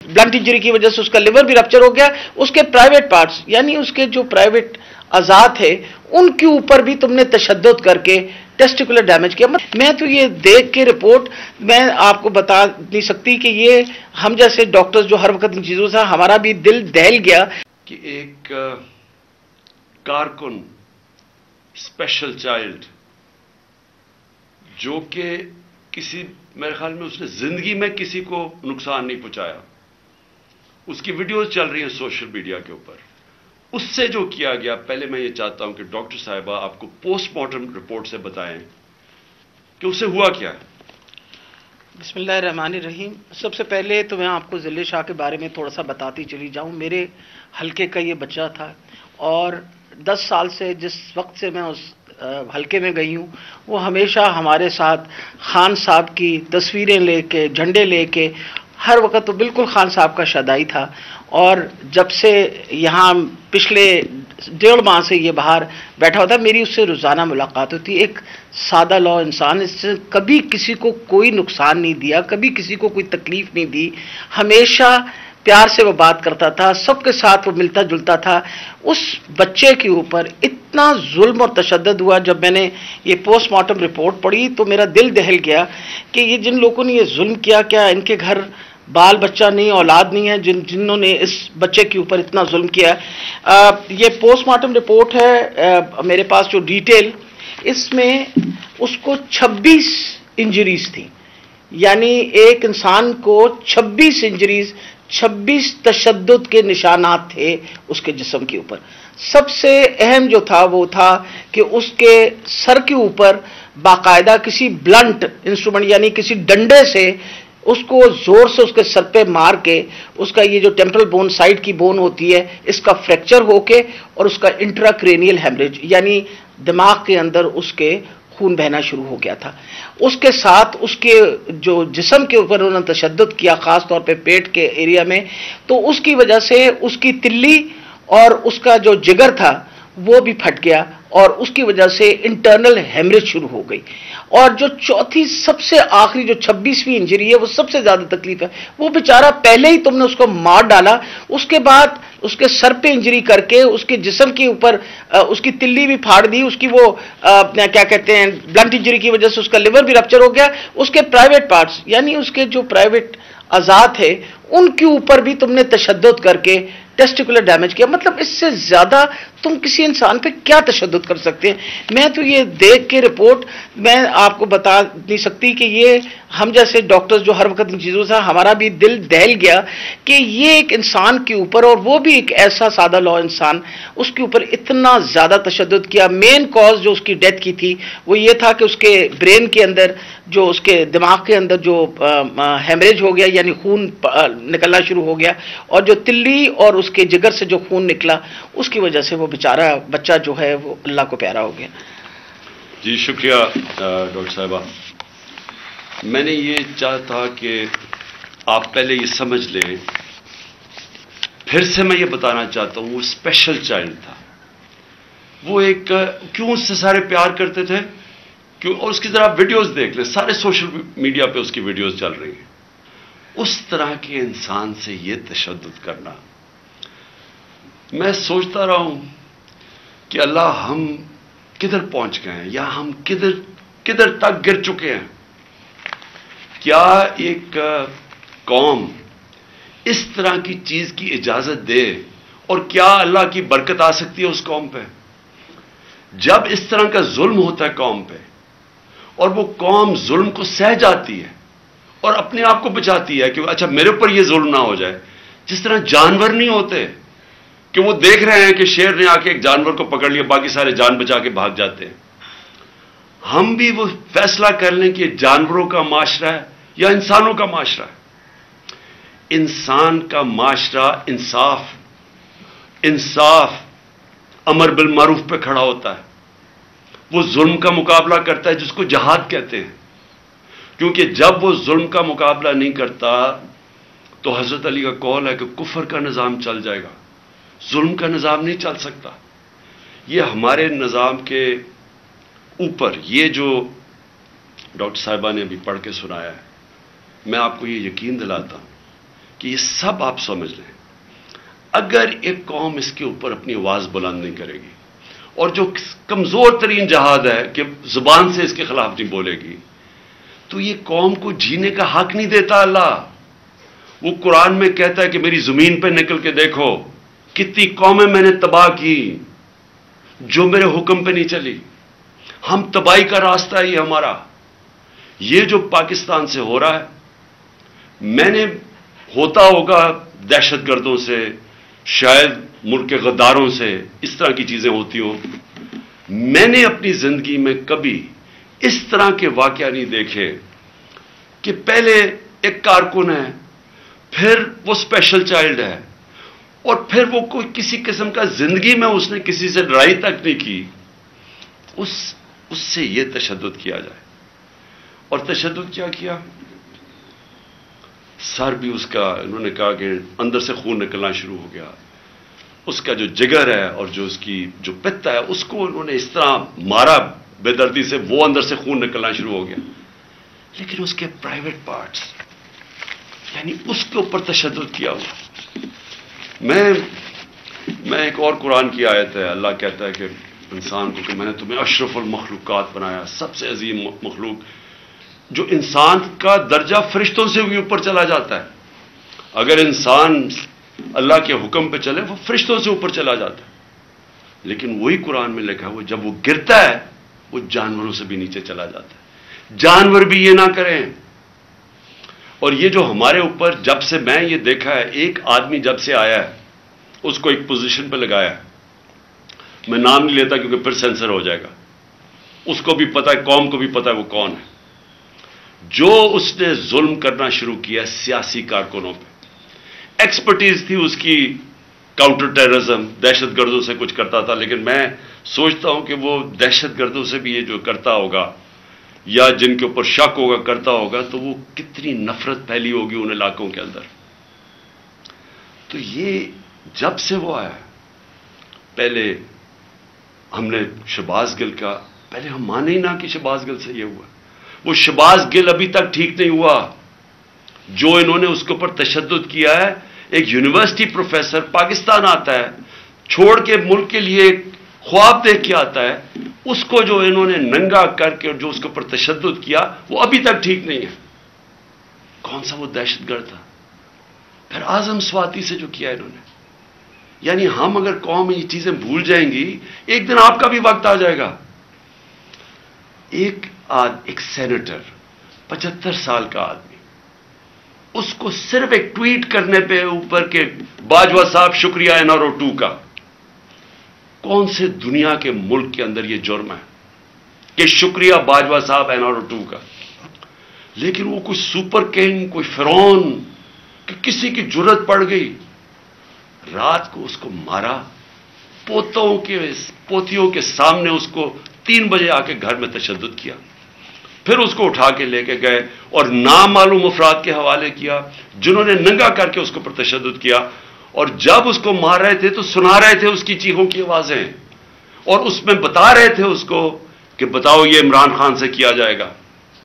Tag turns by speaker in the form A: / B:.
A: Blunt injury کی وجہ سے اس کا لیور بھی رپچر ہو گیا، اس کے پرائیویٹ پارٹس یعنی اس کے جو پرائیویٹ اعضاء تھے ان کے اوپر بھی تم نے تشدد کر کے ٹیسٹیکولر ڈیمیج کیا۔ میں تو یہ دیکھ کے رپورٹ میں آپ کو بتا نہیں سکتی کہ یہ ہم جیسے ڈاکٹرز جو ہر وقت ان چیزوں سے ہمارا بھی دل دہل گیا
B: کہ ایک کارکن اسپیشل چائلڈ جو کہ کسی میرے خیال میں اس نے زندگی میں کسی کو نقصان نہیں پہنچایا، اس کی ویڈیوز چل رہی ہیں سوشل میڈیا کے اوپر، اس سے جو کیا گیا، پہلے میں یہ چاہتا ہوں کہ ڈاکٹر صاحبہ آپ کو پوسٹ مارٹم رپورٹ سے بتائیں کہ اس سے ہوا کیا ہے۔
A: بسم اللہ الرحمن الرحیم۔ سب سے پہلے تو میں آپ کو ذل شاہ کے بارے میں تھوڑا سا بتاتی چلی جاؤں۔ میرے حلقے کا یہ بچہ تھا اور 10 سال سے جس وقت سے میں اس حلقے میں گئی ہوں وہ ہمیشہ ہمارے ساتھ خان صاحب کی تصویریں لے کے، جھنڈے لے کے، ہر وقت تو بالکل خان صاحب کا شدائی تھا۔ اور جب سے یہاں پچھلے 1.5 ماہ سے یہ باہر بیٹھا ہوتا، میری اس سے روزانہ ملاقات ہوتی۔ ایک سادہ لو انسان، اس سے کبھی کسی کو کوئی نقصان نہیں دیا، کبھی کسی کو کوئی تکلیف نہیں دی، ہمیشہ پیار سے وہ بات کرتا تھا، سب کے ساتھ وہ ملتا جلتا تھا۔ اس بچے کے اوپر اتنا ظلم اور تشدد ہوا، جب میں نے یہ پوسٹ مارٹم رپورٹ پڑھی تو میرا دل دہل گیا کہ یہ جن لوگوں نے یہ ظلم کیا، کیا ان کے گھر بال بچہ نہیں، اولاد نہیں ہے جنہوں نے اس بچے کے اوپر اتنا ظلم کیا۔ یہ پوسٹ مارٹم رپورٹ ہے میرے پاس جو ڈیٹیل، اس میں اس کو 26 انجریز تھیں، یعنی ایک انسان کو 26 انجریز، 26 تشدد کے نشانات تھے اس کے جسم کے اوپر۔ سب سے اہم جو تھا وہ تھا کہ اس کے سر کے اوپر باقاعدہ کسی بلنٹ انسٹرومنٹ یعنی کسی ڈنڈے سے اس کو زور سے اس کے سر پہ مار کے اس کا یہ جو ٹیمپرل بون سائڈ کی بون ہوتی ہے اس کا فریکچر ہو کے اور اس کا انٹراکرینیل ہیمریج یعنی دماغ کے اندر اس کے خون بہنا شروع ہو گیا تھا۔ اس کے ساتھ اس کے جو جسم کے اوپر انہوں نے تشدد کیا، خاص طور پہ پیٹ کے ایریا میں، تو اس کی وجہ سے اس کی تلی اور اس کا جو جگر تھا وہ بھی پھٹ گیا اور اس کی وجہ سے انٹرنل ہیمریج شروع ہو گئی۔ اور جو چوتھی سب سے آخری جو 26ویں انجری ہے وہ سب سے زیادہ تکلیف ہے۔ وہ بیچارہ پہلے ہی تم نے اس کو مار ڈالا، اس کے بعد اس کے سر پہ انجری کر کے اس کے جسم کے اوپر اس کی تلی بھی پھاڑ دی، اس کی وہ کیا کہتے ہیں بلنٹ انجری کی وجہ سے اس کا لیور بھی رپچر ہو گیا، اس کے پرائیویٹ پارٹس یعنی اس کے جو پرائیویٹ اعضاء تھے ان کے اوپر بھی تم نے تشدد کر کے ٹیسٹیکولر ڈیمیج کیا۔ مطلب اس سے زیادہ تم کسی انسان پہ کیا تشدد کر سکتے ہیں؟ میں تو یہ دیکھ کے رپورٹ میں آپ کو بتا نہیں سکتی کہ یہ ہم جیسے ڈاکٹرز جو ہر وقت ان چیزوں سے ہمارا بھی دل دہل گیا کہ یہ ایک انسان کے اوپر، اور وہ بھی ایک ایسا سادہ لو انسان، اس کے اوپر اتنا زیادہ تشدد کیا۔ مین کاز جو اس کی ڈیتھ کی تھی وہ یہ تھا کہ اس کے برین کے اندر جو اس کے دماغ کے اندر جو ہیمریج ہو گیا یعنی خون نکلنا شروع ہو گیا، اور جو تلی اور اس کے جگر سے جو خون نکلا اس کی وجہ سے وہ بیچارہ بچہ جو ہے وہ اللہ کو پیارا ہو گیا۔
B: جی شکریہ ڈاکٹر صاحبہ۔ میں نے یہ چاہا تھا کہ آپ پہلے یہ سمجھ لیں، پھر سے میں یہ بتانا چاہتا ہوں وہ اسپیشل چائلڈ تھا، وہ ایک کیوں اس سے سارے پیار کرتے تھے، کیوں، اور اس کی ذرا ویڈیوز دیکھ لیں، سارے سوشل میڈیا پہ اس کی ویڈیوز چل رہی ہیں۔ اس طرح کے انسان سے یہ تشدد کرنا، میں سوچتا رہا ہوں کہ اللہ ہم کدھر پہنچ گئے ہیں یا ہم کدھر تک گر چکے ہیں۔ کیا ایک قوم اس طرح کی چیز کی اجازت دے، اور کیا اللہ کی برکت آ سکتی ہے اس قوم پہ؟ جب اس طرح کا ظلم ہوتا ہے قوم پہ اور وہ قوم ظلم کو سہ جاتی ہے اور اپنے آپ کو بچاتی ہے کہ اچھا میرے اوپر یہ ظلم نہ ہو جائے، جس طرح جانور نہیں ہوتے کہ وہ دیکھ رہے ہیں کہ شیر نے آ کے ایک جانور کو پکڑ لیا، باقی سارے جان بچا کے بھاگ جاتے ہیں۔ ہم بھی وہ فیصلہ کر لیں کہ جانوروں کا معاشرہ ہے یا انسانوں کا معاشرہ ہے۔ انسان کا معاشرہ انصاف امر بالمعروف پہ کھڑا ہوتا ہے، وہ ظلم کا مقابلہ کرتا ہے جس کو جہاد کہتے ہیں، کیونکہ جب وہ ظلم کا مقابلہ نہیں کرتا تو حضرت علی کا قول ہے کہ کفر کا نظام چل جائے گا، ظلم کا نظام نہیں چل سکتا۔ یہ ہمارے نظام کے اوپر یہ جو ڈاکٹر صاحبہ نے ابھی پڑھ کے سنایا ہے، میں آپ کو یہ یقین دلاتا ہوں کہ کہ یہ سب آپ سمجھ لیں، اگر ایک قوم اس کے اوپر اپنی آواز بلند نہیں کرے گی، اور جو کمزور ترین جہاد ہے کہ زبان سے اس کے خلاف نہیں بولے گی، تو یہ قوم کو جینے کا حق نہیں دیتا اللہ۔ وہ قرآن میں کہتا ہے کہ میری زمین پہ نکل کے دیکھو کتنی قومیں میں نے تباہ کی جو میرے حکم پہ نہیں چلی۔ ہم تباہی کا راستہ ہے یہ ہمارا۔ یہ جو پاکستان سے ہو رہا ہے، میں نے ہوتا ہوگا دہشت گردوں سے، شاید ملک کے غداروں سے، اس طرح کی چیزیں ہوتی ہوں، میں نے اپنی زندگی میں کبھی اس طرح کے واقعہ نہیں دیکھے کہ پہلے ایک کارکن ہے، پھر وہ اسپیشل چائلڈ ہے، اور پھر وہ کوئی کسی قسم کا زندگی میں اس نے کسی سے لڑائی تک نہیں کی، اس سے یہ تشدد کیا جائے۔ اور تشدد کیا کیا؟ سر بھی اس کا، انہوں نے کہا کہ اندر سے خون نکلنا شروع ہو گیا، اس کا جو جگر ہے اور جو اس کی جو پتا ہے اس کو انہوں نے اس طرح مارا بے دردی سے، وہ اندر سے خون نکلنا شروع ہو گیا۔ لیکن اس کے پرائیویٹ پارٹس، یعنی اس کے اوپر تشدد کیا ہوا۔ میں ایک اور قرآن کی آیت ہے، اللہ کہتا ہے کہ انسان کو کہ میں نے تمہیں اشرف المخلوقات بنایا، سب سے عظیم مخلوق، جو انسان کا درجہ فرشتوں سے بھی اوپر چلا جاتا ہے۔ اگر انسان اللہ کے حکم پہ چلے وہ فرشتوں سے اوپر چلا جاتا ہے، لیکن وہی قرآن میں لکھا وہ جب وہ گرتا ہے وہ جانوروں سے بھی نیچے چلا جاتا ہے۔ جانور بھی یہ نہ کریں۔ اور یہ جو ہمارے اوپر، جب سے میں یہ دیکھا ہے، ایک آدمی جب سے آیا ہے اس کو ایک پوزیشن پہ لگایا ہے، میں نام نہیں لیتا کیونکہ پھر سینسر ہو جائے گا، اس کو بھی پتا ہے، قوم کو بھی پتا ہے وہ کون ہے، جو اس نے ظلم کرنا شروع کیا سیاسی کارکنوں پہ۔ ایکسپرٹیز تھی اس کی کاؤنٹر ٹیررزم، دہشت گردوں سے کچھ کرتا تھا، لیکن میں سوچتا ہوں کہ وہ دہشت گردوں سے بھی یہ جو کرتا ہوگا یا جن کے اوپر شک ہوگا کرتا ہوگا، تو وہ کتنی نفرت پھیلی ہوگی ان علاقوں کے اندر۔ تو یہ جب سے وہ آیا، پہلے ہم نے شہباز گل کا، پہلے ہم مانے ہی نہ کہ شہباز گل سے یہ ہوا، وہ شہباز گل ابھی تک ٹھیک نہیں ہوا، جو انہوں نے اس کے اوپر تشدد کیا ہے۔ ایک یونیورسٹی پروفیسر پاکستان آتا ہے، چھوڑ کے ملک کے لیے ایک خواب دیکھ کے آتا ہے، اس کو جو انہوں نے ننگا کر کے اور جو اس کے اوپر تشدد کیا وہ ابھی تک ٹھیک نہیں ہے۔ کون سا وہ دہشت گرد تھا؟ پھر اعظم سواتی سے جو کیا انہوں نے، یعنی ہم اگر قوم میں یہ چیزیں بھول جائیں گی، ایک دن آپ کا بھی وقت آ جائے گا۔ ایک سینیٹر 75 سال کا آدمی، اس کو صرف ایک ٹویٹ کرنے پہ اوپر کے باجوہ صاحب شکریہ NRO 2 کا، کون سے دنیا کے ملک کے اندر یہ جرم ہے کہ شکریہ باجوہ صاحب NRO 2 کا؟ لیکن وہ کوئی سپر کنگ، کوئی فرعون کہ کسی کی جرت پڑ گئی، رات کو اس کو مارا، پوتیوں کے سامنے اس کو 3 بجے آ کے گھر میں تشدد کیا، پھر اس کو اٹھا کے لے کے گئے اور نامعلوم افراد کے حوالے کیا جنہوں نے ننگا کر کے اس کے اوپر تشدد کیا، اور جب اس کو مار رہے تھے تو سنا رہے تھے اس کی چیخوں کی آوازیں، اور اس میں بتا رہے تھے اس کو کہ بتاؤ یہ عمران خان سے کیا جائے گا۔